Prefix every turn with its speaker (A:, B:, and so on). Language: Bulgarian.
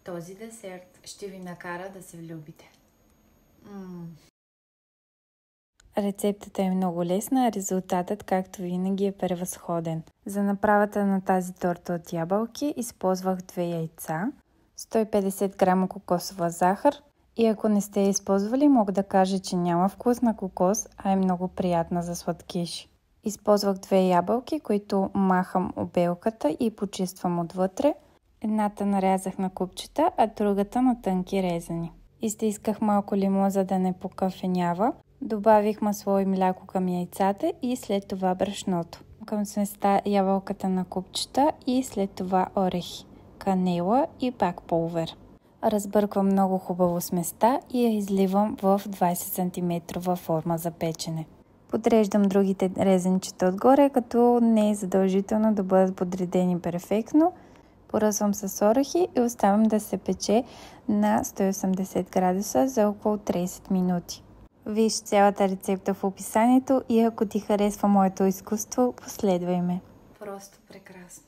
A: Този десерт ще ви накара да се влюбите. Рецептата е много лесна, а резултатът, както винаги, е превъзходен. За направата на тази торта от ябълки използвах 2 яйца, 150 грама кокосова захар и ако не сте я използвали, мога да кажа, че няма вкус на кокос, а е много приятна за сладкиш. Използвах 2 ябълки, които махам обелката и почиствам отвътре. Едната нарязах на купчета, а другата на тънки резани. Изтисках малко лимон, за да не покафенява. Добавих масло и мляко към яйцата и след това брашното. Към сместа ябълката на купчета и след това орехи, канела и пак пулвер. Разбърквам много хубаво сместа и я изливам в 20 см форма за печене. Подреждам другите резенчета отгоре, като не е задължително да бъдат подредени перфектно. Поръсвам с орехи и оставям да се пече на 180 градуса за около 30 минути. Виж цялата рецепта в описанието и ако ти харесва моето изкуство, последвай ме. Просто прекрасно!